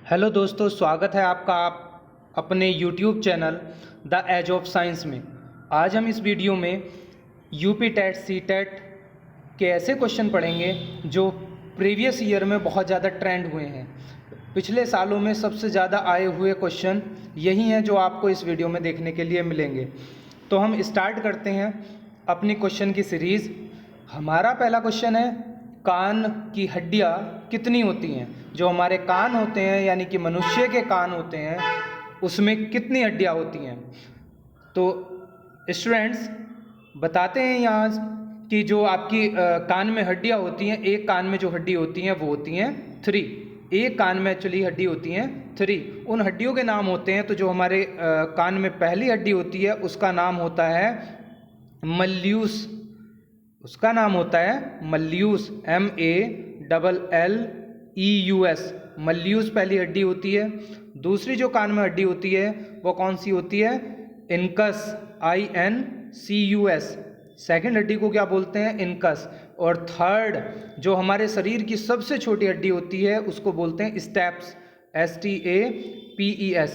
Hello दोस्तों, स्वागत है आपका अपने YouTube channel the age of science में। आज हम इस वीडियो में यूपी टेट सी टेट के ऐसे क्वेश्चन पढ़ेंगे जो प्रीवियस ईयर में बहुत ज़्यादा ट्रेंड हुए हैं। पिछले सालों में सबसे ज़्यादा आए हुए क्वेश्चन यही हैं जो आपको इस वीडियो में देखने के लिए मिलेंगे। तो हम स्टार्ट करते हैं अपनी क्वेश्चन की सीरीज़। हमारा पहला क्वेश्चन है, कान की हड्डियाँ कितनी होती हैं? जो हमारे कान होते हैं यानी कि मनुष्य के कान होते हैं उसमें कितनी हड्डियाँ होती हैं? तो स्टूडेंट्स बताते हैं यहाँ कि जो आपकी कान में हड्डियाँ होती हैं, एक कान में जो हड्डी होती हैं वो होती हैं 3। एक कान में एक्चुअली हड्डी होती हैं 3। उन हड्डियों के नाम होते हैं, तो जो हमारे कान में पहली हड्डी होती है उसका नाम होता है मल्यूस। उसका नाम होता है मल्यूस, MALLEUS। मल्यूस पहली हड्डी होती है। दूसरी जो कान में हड्डी होती है वो कौन सी होती है? Incus, INCUS। सेकंड हड्डी को क्या बोलते हैं? इनकस। और थर्ड जो हमारे शरीर की सबसे छोटी हड्डी होती है उसको बोलते हैं स्टेप्स, STAPES,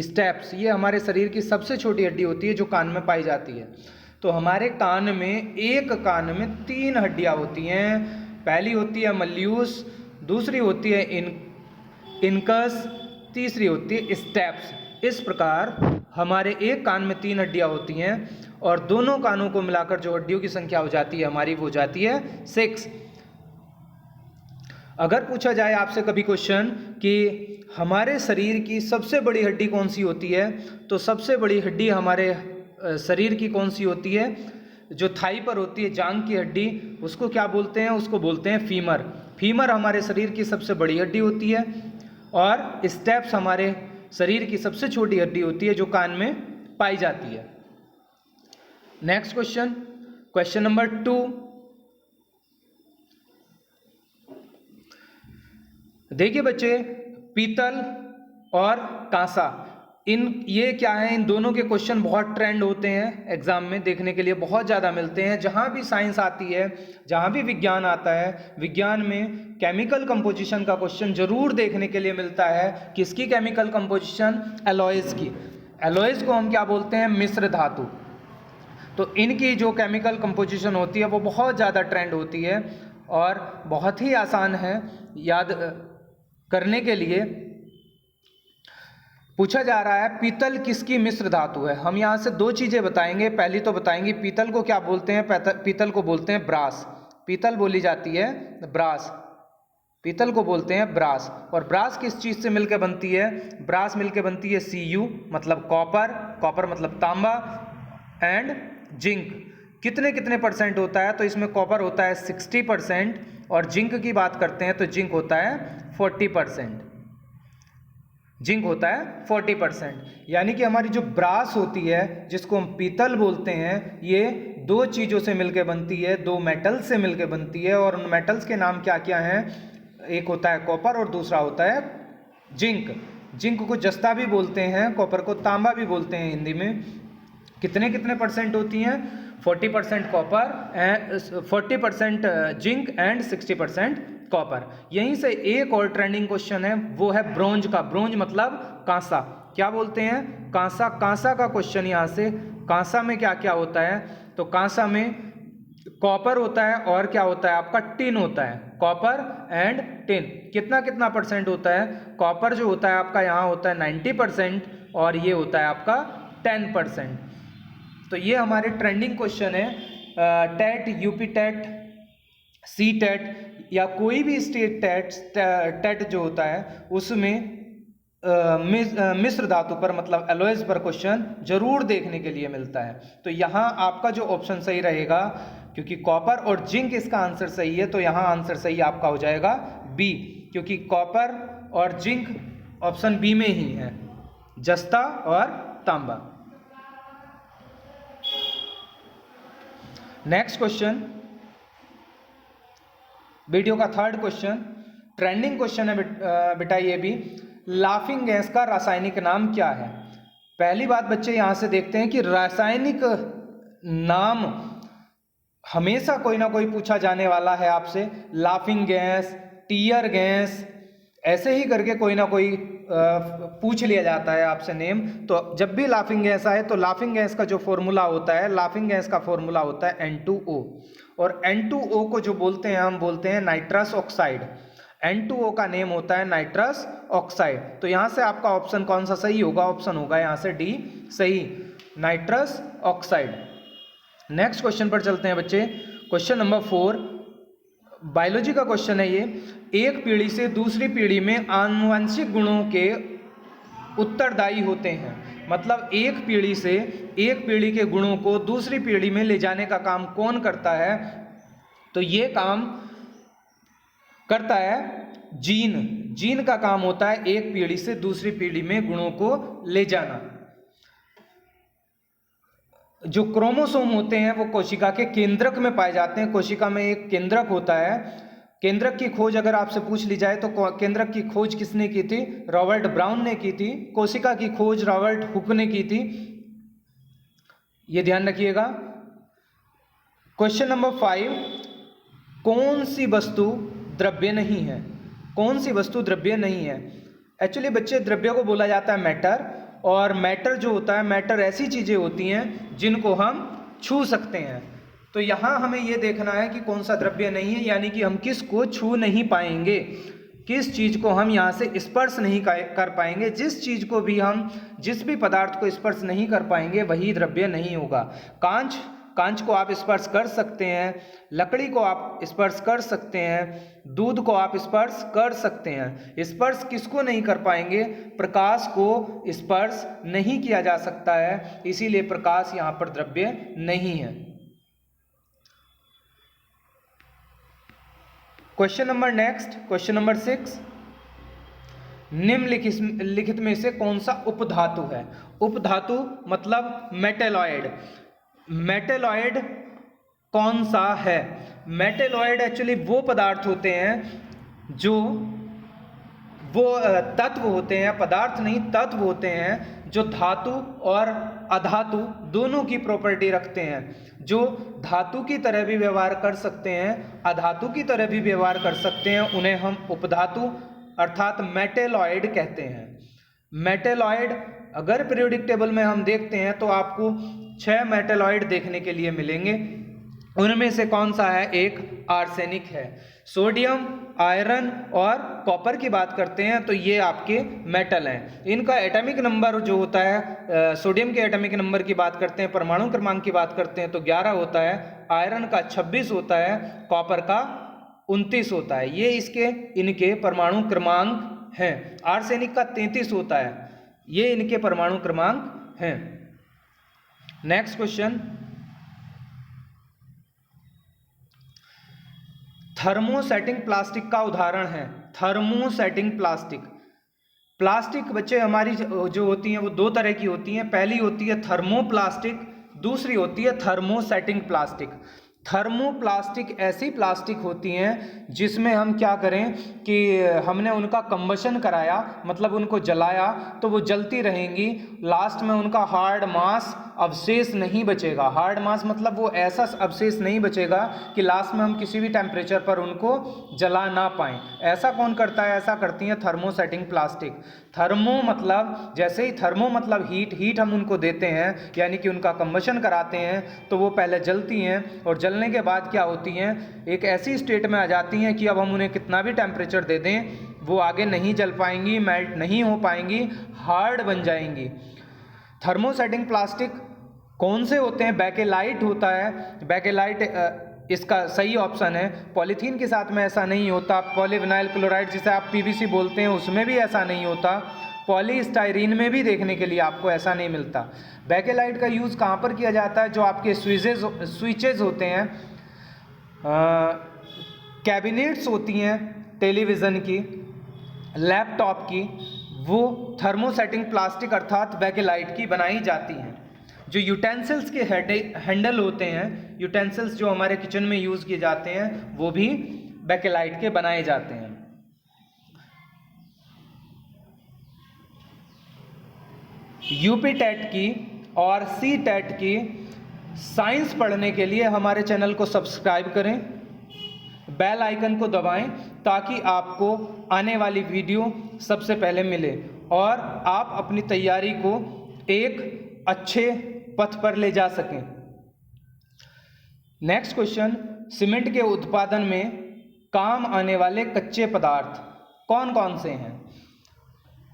स्टेप्स। ये हमारे शरीर की सबसे छोटी हड्डी होती है जो कान में पाई जाती है। तो हमारे कान में, एक कान में 3 हड्डियाँ होती हैं। पहली होती है मल्यूस, दूसरी होती है इनकस, तीसरी होती है स्टेप्स। इस प्रकार हमारे एक कान में 3 हड्डियाँ होती हैं और दोनों कानों को मिलाकर जो हड्डियों की संख्या हो जाती है हमारी, वो जाती है 6। अगर पूछा जाए आपसे कभी क्वेश्चन कि हमारे शरीर की सबसे बड़ी हड्डी कौन सी होती है, तो सबसे बड़ी हड्डी हमारे शरीर की कौन सी होती है? जो थाई पर होती है, जांग की हड्डी, उसको क्या बोलते हैं? उसको बोलते हैं फीमर। फीमर हमारे शरीर की सबसे बड़ी हड्डी होती है और स्टेप्स हमारे शरीर की सबसे छोटी हड्डी होती है जो कान में पाई जाती है। Next question, question number 2। देखिए बच्चे, पीतल और कांसा, ये क्या है? इन दोनों के क्वेश्चन बहुत ट्रेंड होते हैं, एग्जाम में देखने के लिए बहुत ज़्यादा मिलते हैं। जहाँ भी साइंस आती है, जहाँ भी विज्ञान आता है, विज्ञान में केमिकल कंपोजिशन का क्वेश्चन जरूर देखने के लिए मिलता है। किसकी केमिकल कंपोजिशन? एलॉयज़ की। एलॉयज़ को हम क्या बोलते हैं? मिश्र धातु। तो इनकी जो केमिकल कंपोजिशन होती है वो बहुत ज़्यादा ट्रेंड होती है और बहुत ही आसान है याद करने के लिए। पूछा जा रहा है पीतल किसकी मिश्र धातु है? हम यहाँ से 2 चीज़ें बताएंगे। पहली तो बताएंगे पीतल को क्या बोलते हैं। पीतल को बोलते हैं ब्रास। पीतल बोली जाती है ब्रास। पीतल को बोलते हैं ब्रास। और ब्रास किस चीज़ से मिलकर बनती है? ब्रास मिलकर बनती है Cu मतलब कॉपर, कॉपर मतलब तांबा, एंड जिंक। कितने कितने परसेंट होता है? तो इसमें कॉपर होता है 60% और जिंक की बात करते हैं तो जिंक होता है 40%। जिंक होता है 40%। यानी कि हमारी जो ब्रास होती है, जिसको हम पीतल बोलते हैं, ये 2 चीज़ों से मिलकर बनती है, 2 मेटल्स से मिलकर बनती है। और उन मेटल्स के नाम क्या क्या हैं? एक होता है कॉपर और दूसरा होता है जिंक। जिंक को जस्ता भी बोलते हैं, कॉपर को तांबा भी बोलते हैं हिंदी में। कितने कितने परसेंट होती हैं? 40% कॉपर, 40% जिंक एंड 60% कॉपर। यहीं से एक और ट्रेंडिंग क्वेश्चन है, वो है ब्रोंज का। ब्रोंज मतलब कांसा। क्या बोलते हैं? कांसा। कांसा का क्वेश्चन यहाँ से। कांसा में क्या क्या होता है? तो कांसा में कॉपर होता है और क्या होता है आपका? टिन होता है। Copper and tin. कितना कितना परसेंट होता है? कॉपर जो होता है आपका यहाँ होता है 90% और ये होता है आपका 10%। तो ये हमारे ट्रेंडिंग क्वेश्चन है। TET, UP TET, C TET या कोई भी स्टेट टेट जो होता है उसमें मिश्र धातु पर मतलब एलॉयज़ पर क्वेश्चन जरूर देखने के लिए मिलता है। तो यहाँ आपका जो ऑप्शन सही रहेगा, क्योंकि कॉपर और जिंक इसका आंसर सही है, तो यहाँ आंसर सही आपका हो जाएगा बी, क्योंकि कॉपर और जिंक ऑप्शन बी में ही है, जस्ता और तांबा। नेक्स्ट क्वेश्चन, वीडियो का थर्ड क्वेश्चन, ट्रेंडिंग क्वेश्चन है बेटा ये भी। लाफिंग गैस का रासायनिक नाम क्या है? पहली बात बच्चे यहाँ से देखते हैं कि रासायनिक नाम हमेशा कोई ना कोई पूछा जाने वाला है आपसे। लाफिंग गैस, टीयर गैस, ऐसे ही करके कोई ना कोई पूछ लिया जाता है आपसे नेम। तो जब भी लाफिंग गैस आए तो लाफिंग गैस का जो फॉर्मूला होता है, लाफिंग गैस का फॉर्मूला होता है N2O, और N2O को जो बोलते हैं हम बोलते हैं नाइट्रस ऑक्साइड। N2O का नेम होता है नाइट्रस ऑक्साइड। तो यहाँ से आपका ऑप्शन कौन सा सही होगा? ऑप्शन होगा यहाँ से डी सही, नाइट्रस ऑक्साइड। नेक्स्ट क्वेश्चन पर चलते हैं बच्चे। क्वेश्चन नंबर 4 बायोलॉजी का क्वेश्चन है ये। एक पीढ़ी से दूसरी पीढ़ी में आनुवंशिक गुणों के उत्तरदायी होते हैं। मतलब एक पीढ़ी से एक पीढ़ी के गुणों को दूसरी पीढ़ी में ले जाने का काम कौन करता है? तो ये काम करता है जीन। जीन का काम होता है एक पीढ़ी से दूसरी पीढ़ी में गुणों को ले जाना। जो क्रोमोसोम होते हैं वो कोशिका के केंद्रक में पाए जाते हैं। कोशिका में एक केंद्रक होता है। केंद्रक की खोज अगर आपसे पूछ ली जाए तो केंद्रक की खोज किसने की थी? रॉबर्ट ब्राउन ने की थी। कोशिका की खोज रॉबर्ट हुक ने की थी, ये ध्यान रखिएगा। क्वेश्चन नंबर 5 कौन सी वस्तु द्रव्य नहीं है? कौन सी वस्तु द्रव्य नहीं है? एक्चुअली बच्चे द्रव्य को बोला जाता है मैटर, और मैटर जो होता है, मैटर ऐसी चीज़ें होती हैं जिनको हम छू सकते हैं। तो यहाँ हमें ये देखना है कि कौन सा द्रव्य नहीं है, यानी कि हम किसको छू नहीं पाएंगे, किस चीज़ को हम यहाँ से स्पर्श नहीं कर पाएंगे। जिस चीज़ को भी हम, जिस भी पदार्थ को स्पर्श नहीं कर पाएंगे वही द्रव्य नहीं होगा। कांच को आप स्पर्श कर सकते हैं, लकड़ी को आप स्पर्श कर सकते हैं, दूध को आप स्पर्श कर सकते हैं। स्पर्श किसको नहीं कर पाएंगे? प्रकाश को स्पर्श नहीं किया जा सकता है, इसीलिए प्रकाश यहाँ पर द्रव्य नहीं है। Question number next, question number 6 निम्नलिखित में से कौन सा उपधातु है? उपधातु मतलब मेटेलॉइड। मेटेलॉइड कौन सा है? मेटेलॉइड एक्चुअली वो पदार्थ होते हैं जो वो तत्व होते हैं, पदार्थ नहीं तत्व होते हैं, जो धातु और अधातु दोनों की प्रॉपर्टी रखते हैं, जो धातु की तरह भी व्यवहार कर सकते हैं, अधातु की तरह भी व्यवहार कर सकते हैं। उन्हें हम उपधातु अर्थात मेटेलॉइड कहते हैं। मेटेलॉइड अगर पीरियोडिक टेबल में हम देखते हैं तो आपको 6 मेटेलॉइड देखने के लिए मिलेंगे। उनमें से कौन सा है? एक आर्सेनिक है। सोडियम, आयरन और कॉपर की बात करते हैं तो ये आपके मेटल हैं। इनका एटॉमिक नंबर जो होता है, सोडियम के एटॉमिक नंबर की बात करते हैं, परमाणु क्रमांक की बात करते हैं तो 11 होता है, आयरन का 26 होता है, कॉपर का 29 होता है। ये इनके परमाणु क्रमांक हैं। आर्सेनिक का 33 होता है, ये इनके परमाणु क्रमांक हैं। नेक्स्ट क्वेश्चन, थर्मोसेटिंग प्लास्टिक का उदाहरण है। थर्मोसेटिंग प्लास्टिक बच्चे हमारी जो होती हैं वो 2 तरह की होती हैं। पहली होती है थर्मोप्लास्टिक, दूसरी होती है थर्मोसेटिंग प्लास्टिक। थर्मोप्लास्टिक ऐसी प्लास्टिक होती हैं जिसमें हम क्या करें कि हमने उनका कंबशन कराया, मतलब उनको जलाया तो वो जलती रहेंगी, लास्ट में उनका हार्ड मास अवशेष नहीं बचेगा। हार्ड मास मतलब वो ऐसा अवशेष नहीं बचेगा कि लास्ट में हम किसी भी टेम्परेचर पर उनको जला ना पाएँ। ऐसा कौन करता है? ऐसा करती हैं थर्मोसेटिंग प्लास्टिक। थर्मो मतलब जैसे ही थर्मो मतलब हीट हम उनको देते हैं, यानी कि उनका कंबशन कराते हैं तो वो पहले जलती हैं, और जलने के बाद क्या होती हैं, एक ऐसी स्टेट में आ जाती हैं कि अब हम उन्हें कितना भी टेम्परेचर दे दें वो आगे नहीं जल पाएंगी, मेल्ट नहीं हो पाएंगी, हार्ड बन जाएंगी। थर्मोसेटिंग प्लास्टिक कौन से होते हैं? बेकेलाइट होता है। बेकेलाइट इसका सही ऑप्शन है। पॉलीथीन के साथ में ऐसा नहीं होता। पॉलीविनाइल क्लोराइड जिसे आप पीवीसी बोलते हैं उसमें भी ऐसा नहीं होता। पॉलीस्टाइरीन में भी देखने के लिए आपको ऐसा नहीं मिलता। बेकेलाइट का यूज़ कहाँ पर किया जाता है? जो आपके स्विचेज होते हैं, कैबिनेट्स होती हैं टेलीविज़न की, लैपटॉप की, वो थर्मोसेटिंग प्लास्टिक अर्थात बेकेलाइट की बनाई जाती हैं। जो यूटेंसिल्स के हैंडल होते हैं, यूटेंसिल्स जो हमारे किचन में यूज़ किए जाते हैं वो भी बेकेलाइट के बनाए जाते हैं। यूपी टेट की और सी टेट की साइंस पढ़ने के लिए हमारे चैनल को सब्सक्राइब करें, बेल आइकन को दबाएं ताकि आपको आने वाली वीडियो सबसे पहले मिले और आप अपनी तैयारी को एक अच्छे पथ पर ले जा सकें। नेक्स्ट क्वेश्चन, सीमेंट के उत्पादन में काम आने वाले कच्चे पदार्थ कौन कौन से हैं?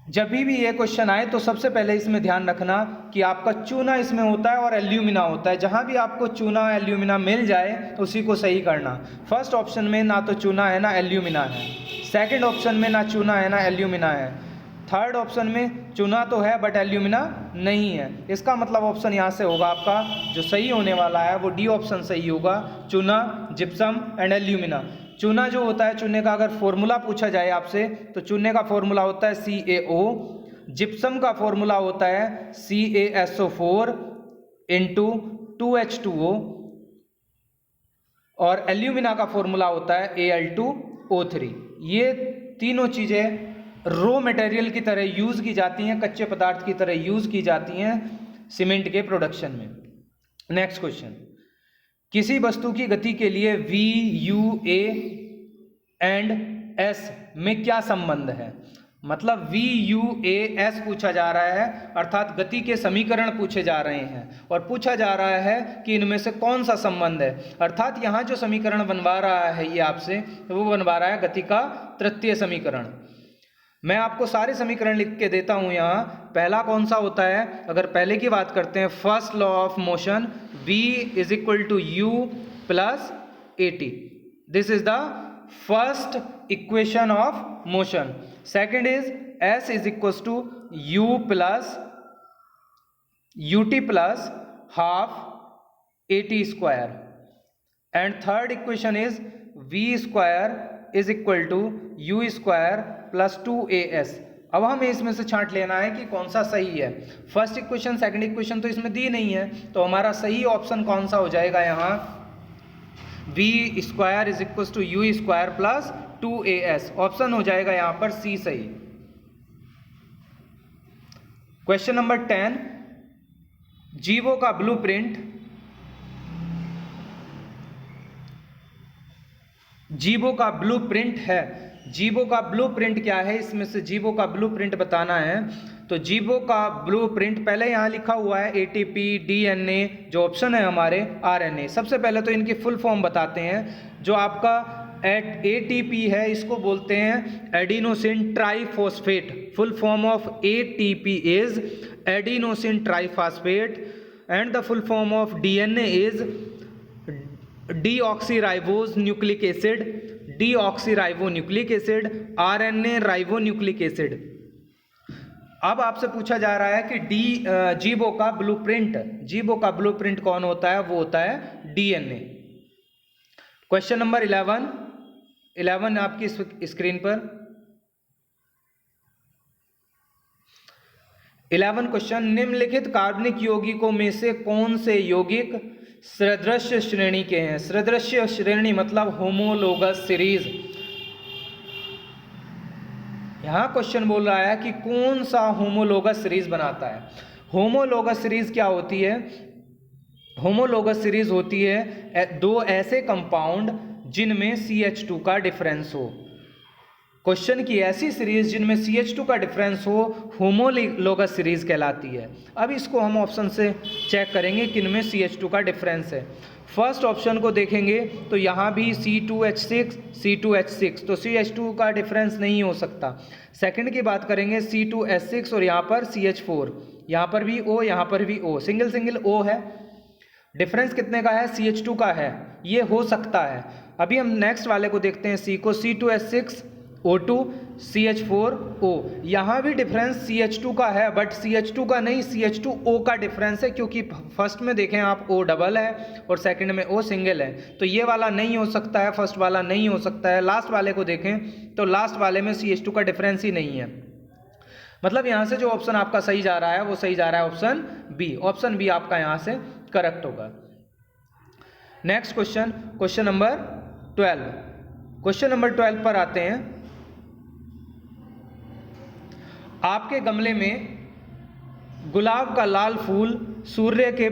जब भी ये क्वेश्चन आए तो सबसे पहले इसमें ध्यान रखना कि आपका चूना इसमें होता है और एल्यूमिना होता है। जहाँ भी आपको चूना एल्यूमिना मिल जाए उसी को सही करना। फर्स्ट ऑप्शन में ना तो चूना है ना एल्यूमिना है, सेकंड ऑप्शन में ना चूना है ना एल्यूमिना है, थर्ड ऑप्शन में चूना तो है बट एल्यूमिना नहीं है। इसका मतलब ऑप्शन यहाँ से होगा आपका जो सही होने वाला है वो डी ऑप्शन सही होगा, चूना, जिप्सम एंड एल्यूमिना। चूना जो होता है, चूने का अगर फॉर्मूला पूछा जाए आपसे तो चूने का फॉर्मूला होता है CaO, जिप्सम का फॉर्मूला होता है CaSO4 इंटू 2H2O और एल्यूमिना का फॉर्मूला होता है Al2O3। ये तीनों चीज़ें रॉ मटेरियल की तरह यूज़ की जाती हैं, कच्चे पदार्थ की तरह यूज़ की जाती हैं सीमेंट के प्रोडक्शन में। नेक्स्ट क्वेश्चन, किसी वस्तु की गति के लिए V, U, A and S में क्या संबंध है? मतलब V, U, A, S पूछा जा रहा है, अर्थात गति के समीकरण पूछे जा रहे हैं और पूछा जा रहा है कि इनमें से कौन सा संबंध है। अर्थात यहाँ जो समीकरण बनवा रहा है ये आपसे, वो बनवा रहा है गति का तृतीय समीकरण। मैं आपको सारे समीकरण लिख के देता हूँ यहाँ। पहला कौन सा होता है? अगर पहले की बात करते हैं, first law of motion V is equal to U plus AT, this is the first equation of motion. Second is S is equal to U plus UT plus half AT square and third equation is V square is equal to U square plus 2AS। अब हमें इसमें से छांट लेना है कि कौन सा सही है। फर्स्ट इक्वेशन सेकंड इक्वेशन तो इसमें दी नहीं है, तो हमारा सही ऑप्शन कौन सा हो जाएगा यहाँ? V square is equal to U square plus 2AS, option हो जाएगा यहाँ पर C सही। क्वेश्चन नंबर 10, जीवो का ब्लूप्रिंट, जीवो का ब्लूप्रिंट है। जीवो का ब्लूप्रिंट क्या है? इसमें से जीवो का ब्लूप्रिंट बताना है। तो जीवो का ब्लूप्रिंट पहले यहाँ लिखा हुआ है ATP, DNA, जो ऑप्शन है हमारे RNA। सबसे पहले तो इनकी फुल फॉर्म बताते हैं। जो आपका ATP है इसको बोलते हैं adenosine triphosphate. Full form of ATP is adenosine triphosphate and the full form of DNA is deoxyribose nucleic acid, deoxyribo nucleic acid, RNA ribo nucleic acid. अब आपसे पूछा जा रहा है कि जीवो का ब्लूप्रिंट, जीवो का ब्लूप्रिंट कौन होता है? वो होता है DNA। क्वेश्चन नंबर 11 आपकी स्क्रीन पर 11 क्वेश्चन, निम्नलिखित कार्बनिक यौगिकों में से कौन से यौगिक सदृश्य श्रेणी के हैं? सदृश्य श्रेणी मतलब होमोलोगस सीरीज। यहां क्वेश्चन बोल रहा है कि कौन सा होमोलोगस सीरीज बनाता है। होमोलोगस सीरीज क्या होती है? होमोलोगस सीरीज होती है दो ऐसे कंपाउंड जिनमें CH2 का डिफरेंस हो। क्वेश्चन की ऐसी सीरीज जिनमें CH2 का डिफरेंस हो होमोलोगस सीरीज कहलाती है। अब इसको हम ऑप्शन से चेक करेंगे किनमें CH2 का डिफरेंस है। फर्स्ट ऑप्शन को देखेंगे तो यहाँ भी C2H6, C2H6, तो CH2 का डिफरेंस नहीं हो सकता। सेकंड की बात करेंगे C2H6 और यहाँ पर CH4, यहाँ पर भी O, यहाँ पर भी O, सिंगल सिंगल O है। डिफरेंस कितने का है? CH2 का है, ये हो सकता है। अभी हम नेक्स्ट वाले को देखते हैं, C को, C2H6 O2 CH4O। यहाँ भी डिफरेंस CH2 का है बट CH2 का नहीं, CH2O का डिफरेंस है, क्योंकि फर्स्ट में देखें आप O डबल है और सेकंड में O सिंगल है, तो ये वाला नहीं हो सकता है, फर्स्ट वाला नहीं हो सकता है। लास्ट वाले को देखें तो लास्ट वाले में CH2 का डिफरेंस ही नहीं है। मतलब यहाँ से जो ऑप्शन आपका सही जा रहा है वो सही जा रहा है ऑप्शन बी। ऑप्शन बी आपका यहाँ से करेक्ट होगा। Next question, question number 12। Question number 12 पर आते हैं। आपके गमले में गुलाब का लाल फूल सूर्य के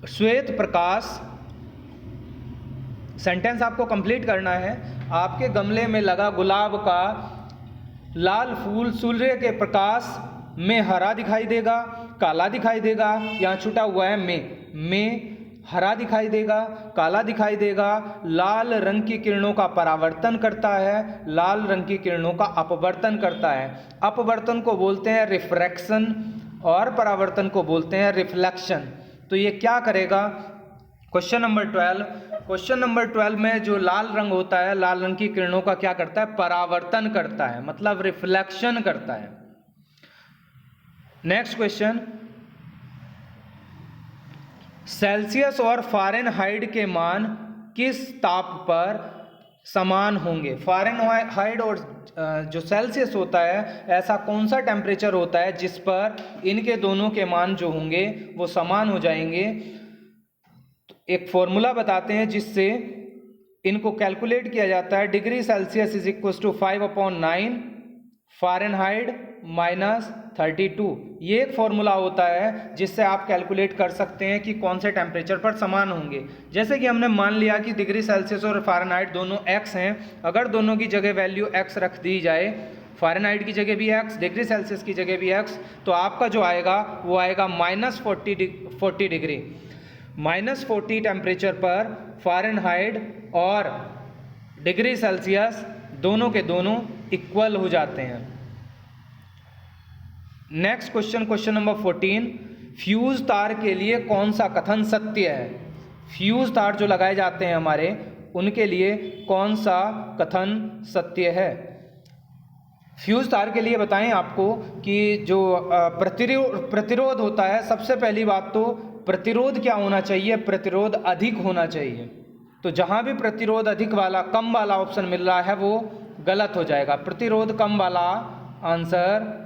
श्वेत प्रकाश सेंटेंस आपको कंप्लीट करना है। आपके गमले में लगा गुलाब का लाल फूल सूर्य के प्रकाश में हरा दिखाई देगा, काला दिखाई देगा, यहाँ छूटा हुआ है में हरा दिखाई देगा, काला दिखाई देगा, लाल रंग की किरणों का परावर्तन करता है, लाल रंग की किरणों का अपवर्तन करता है। अपवर्तन को बोलते हैं रिफ्रैक्शन और परावर्तन को बोलते हैं रिफ्लेक्शन। तो ये क्या करेगा? क्वेश्चन नंबर 12 में जो लाल रंग होता है, लाल रंग की किरणों का क्या करता है? परावर्तन करता है, मतलब रिफ्लेक्शन करता है। नेक्स्ट क्वेश्चन, सेल्सियस और फ़ारेनहाइट के मान किस ताप पर समान होंगे? फ़ारेनहाइट और जो सेल्सियस होता है, ऐसा कौन सा टेम्परेचर होता है जिस पर इनके दोनों के मान जो होंगे वो समान हो जाएंगे? तो एक फॉर्मूला बताते हैं जिससे इनको कैलकुलेट किया जाता है। Degree Celsius is equal to 5/9 Fahrenheit -32। ये एक फॉर्मूला होता है जिससे आप कैलकुलेट कर सकते हैं कि कौन से टेम्परेचर पर समान होंगे। जैसे कि हमने मान लिया कि डिग्री सेल्सियस और फ़ारेनहाइट दोनों x हैं, अगर दोनों की जगह वैल्यू x रख दी जाए, फ़ारेनहाइट की जगह भी x, डिग्री सेल्सियस की जगह भी x, तो आपका जो आएगा वो आएगा -40 डिग्री। -40 टेम्परेचर पर फ़ारेनहाइट और डिग्री सेल्सियस दोनों के दोनों इक्वल हो जाते हैं। नेक्स्ट क्वेश्चन नंबर 14, फ्यूज तार के लिए कौन सा कथन सत्य है? फ्यूज तार जो लगाए जाते हैं हमारे, उनके लिए कौन सा कथन सत्य है? फ्यूज तार के लिए बताएं आपको कि जो प्रतिरोध होता है, सबसे पहली बात तो प्रतिरोध क्या होना चाहिए? प्रतिरोध अधिक होना चाहिए। तो जहां भी प्रतिरोध अधिक वाला, कम वाला ऑप्शन मिल रहा है वो गलत हो जाएगा। प्रतिरोध कम वाला आंसर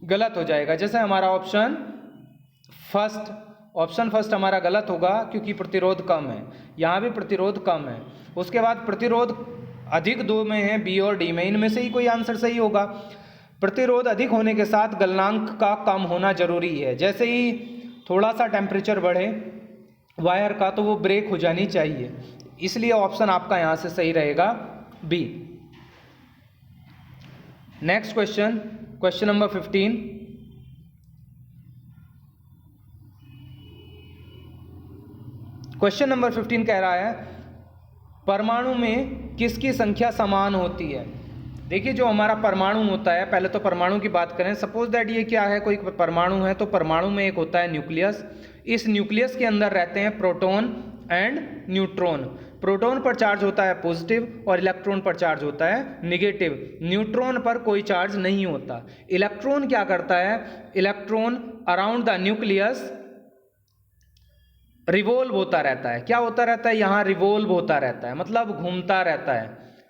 गलत हो जाएगा। जैसे हमारा ऑप्शन फर्स्ट हमारा गलत होगा क्योंकि प्रतिरोध कम है, यहाँ भी प्रतिरोध कम है। उसके बाद प्रतिरोध अधिक दो में है, बी और डी में, इनमें से ही कोई आंसर सही होगा। प्रतिरोध अधिक होने के साथ गलनांक का कम होना जरूरी है। जैसे ही थोड़ा सा टेम्परेचर बढ़े वायर का तो वो ब्रेक हो जानी चाहिए, इसलिए ऑप्शन आपका यहाँ से सही रहेगा B. Next question number 15, question number 15 कह रहा है परमाणु में किसकी संख्या समान होती है? देखिए जो हमारा परमाणु होता है, पहले तो परमाणु की बात करें। सपोज दैट ये क्या है, कोई परमाणु है, तो परमाणु में एक होता है न्यूक्लियस। इस न्यूक्लियस के अंदर रहते हैं प्रोटॉन एंड न्यूट्रॉन। प्रोटॉन पर चार्ज होता है पॉजिटिव और इलेक्ट्रॉन पर चार्ज होता है निगेटिव। न्यूट्रॉन पर कोई चार्ज नहीं होता। इलेक्ट्रॉन क्या करता है? Electron around the nucleus revolve होता रहता है। क्या होता रहता है? यहाँ रिवॉल्व होता रहता है, मतलब घूमता रहता है,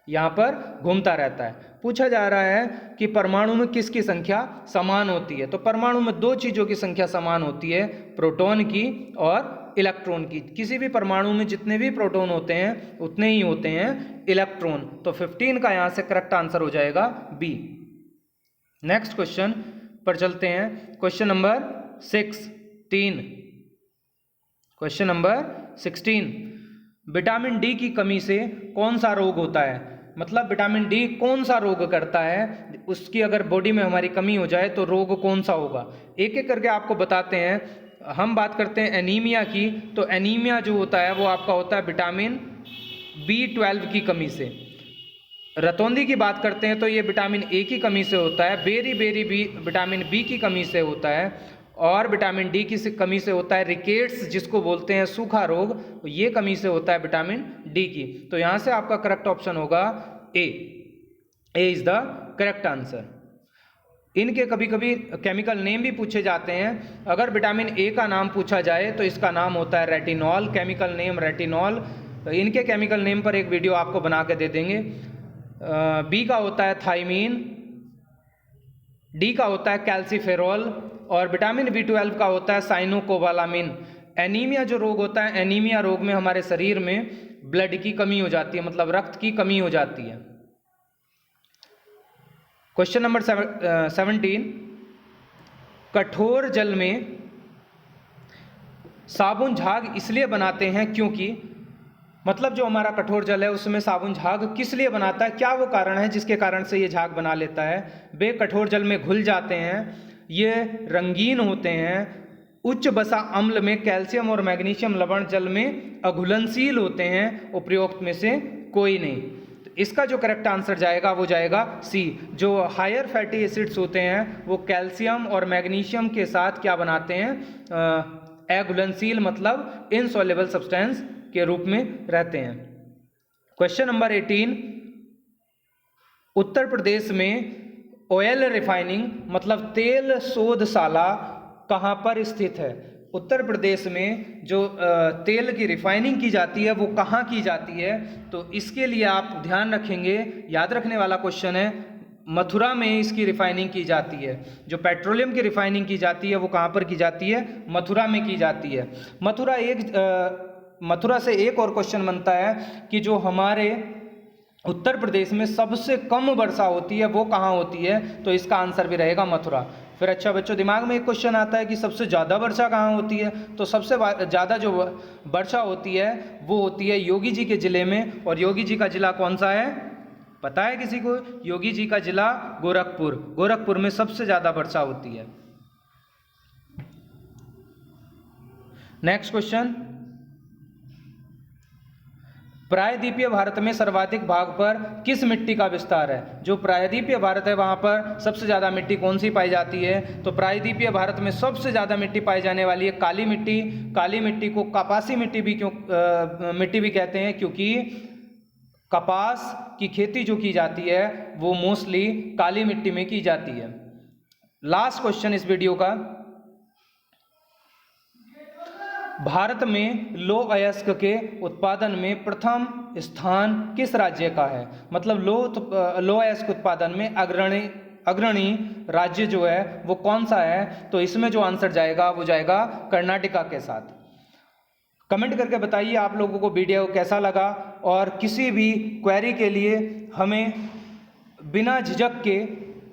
यहाँ पर घूमता रहता है। पूछा जा रहा है कि परमाणु में किसकी संख्या समान होती है? तो परमाणु में दो चीज़ों की संख्या समान होती है, प्रोटॉन की और इलेक्ट्रॉन की। किसी भी परमाणु में जितने भी प्रोटॉन होते हैं उतने ही होते हैं इलेक्ट्रॉन। तो 15 का यहाँ से करेक्ट आंसर हो जाएगा बी। नेक्स्ट क्वेश्चन पर चलते हैं। Question number 16, question number 16, vitamin D की कमी से कौन सा रोग होता है? मतलब विटामिन डी कौन सा रोग करता है, उसकी अगर बॉडी में हमारी कमी हो जाए तो रोग कौन सा होगा? एक एक करके आपको बताते हैं। हम बात करते हैं एनीमिया की, तो एनीमिया जो होता है वो आपका होता है विटामिन B12 की कमी से। रतौंधी की बात करते हैं तो ये विटामिन ए की कमी से होता है। बेरी विटामिन बी की कमी से होता है, और विटामिन डी की कमी से होता है रिकेट्स, जिसको बोलते हैं सूखा रोग, ये कमी से होता है विटामिन डी की। तो यहाँ से आपका करेक्ट ऑप्शन होगा ए इज द करेक्ट आंसर। इनके कभी कभी केमिकल नेम भी पूछे जाते हैं। अगर विटामिन ए का नाम पूछा जाए तो इसका नाम होता है रेटिनॉल, केमिकल नेम रेटिनॉल। इनके केमिकल नेम पर एक वीडियो आपको बना के दे देंगे। बी का होता है थाइमीन, डी का होता है कैल्सीफेरॉल, और विटामिन B12 का होता है साइनोकोबालामिन। एनीमिया जो रोग होता है, एनीमिया रोग में हमारे शरीर में ब्लड की कमी हो जाती है, मतलब रक्त की कमी हो जाती है। क्वेश्चन नंबर 17, कठोर जल में साबुन झाग इसलिए बनाते हैं क्योंकि मतलब जो हमारा कठोर जल है उसमें साबुन झाग किस लिए बनाता है, क्या वो कारण है जिसके कारण से ये झाग बना लेता है। वे कठोर जल में घुल जाते हैं, ये रंगीन होते हैं, उच्च बसा अम्ल में कैल्शियम और मैग्नीशियम लवण जल में अघुलनशील होते हैं, उपरोक्त में से कोई नहीं। तो इसका जो करेक्ट आंसर जाएगा वो जाएगा सी। जो हायर फैटी एसिड्स होते हैं वो कैल्शियम और मैग्नीशियम के साथ क्या बनाते हैं, अघुलनशील मतलब इनसॉल्युबल सब्सटेंस के रूप में रहते हैं। क्वेश्चन नंबर 18, उत्तर प्रदेश में ऑयल रिफाइनिंग मतलब तेल शोधशाला कहाँ पर स्थित है। उत्तर प्रदेश में जो तेल की रिफाइनिंग की जाती है वो कहाँ की जाती है, तो इसके लिए आप ध्यान रखेंगे, याद रखने वाला क्वेश्चन है, मथुरा में इसकी रिफाइनिंग की जाती है। जो पेट्रोलियम की रिफाइनिंग की जाती है वो कहाँ पर की जाती है, मथुरा में की जाती है। मथुरा से एक और क्वेश्चन बनता है कि जो हमारे उत्तर प्रदेश में सबसे कम वर्षा होती है वो कहाँ होती है, तो इसका आंसर भी रहेगा मथुरा। फिर अच्छा बच्चों, दिमाग में एक क्वेश्चन आता है कि सबसे ज़्यादा वर्षा कहाँ होती है, तो सबसे ज़्यादा जो वर्षा होती है वो होती है योगी जी के ज़िले में। और योगी जी का ज़िला कौन सा है, पता है किसी को? योगी जी का ज़िला गोरखपुर। गोरखपुर में सबसे ज़्यादा वर्षा होती है। नेक्स्ट क्वेश्चन, प्रायद्वीपीय भारत में सर्वाधिक भाग पर किस मिट्टी का विस्तार है। जो प्रायद्वीपीय भारत है वहाँ पर सबसे ज़्यादा मिट्टी कौन सी पाई जाती है, तो प्रायद्वीपीय भारत में सबसे ज़्यादा मिट्टी पाई जाने वाली है काली मिट्टी। काली मिट्टी को कपासी मिट्टी भी मिट्टी भी कहते हैं, क्योंकि कपास की खेती जो की जाती है वो मोस्टली काली मिट्टी में की जाती है। लास्ट क्वेश्चन इस वीडियो का, भारत में लौह अयस्क के उत्पादन में प्रथम स्थान किस राज्य का है। मतलब लौह अयस्क उत्पादन में अग्रणी राज्य जो है वो कौन सा है, तो इसमें जो आंसर जाएगा वो जाएगा कर्नाटका के साथ। कमेंट करके बताइए आप लोगों को वीडियो कैसा लगा, और किसी भी क्वेरी के लिए हमें बिना झिझक के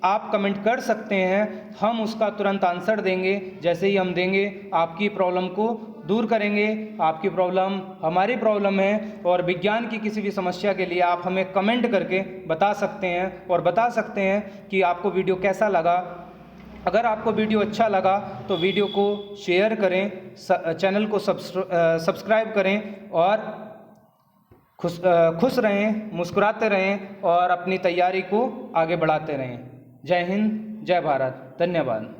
आप कमेंट कर सकते हैं, हम उसका तुरंत आंसर देंगे। जैसे ही हम देंगे आपकी प्रॉब्लम को दूर करेंगे। आपकी प्रॉब्लम हमारी प्रॉब्लम है, और विज्ञान की किसी भी समस्या के लिए आप हमें कमेंट करके बता सकते हैं, और बता सकते हैं कि आपको वीडियो कैसा लगा। अगर आपको वीडियो अच्छा लगा तो वीडियो को शेयर करें, चैनल को सब्सक्राइब करें, और खुश रहें, मुस्कुराते रहें, और अपनी तैयारी को आगे बढ़ाते रहें। जय हिंद, जय भारत, धन्यवाद।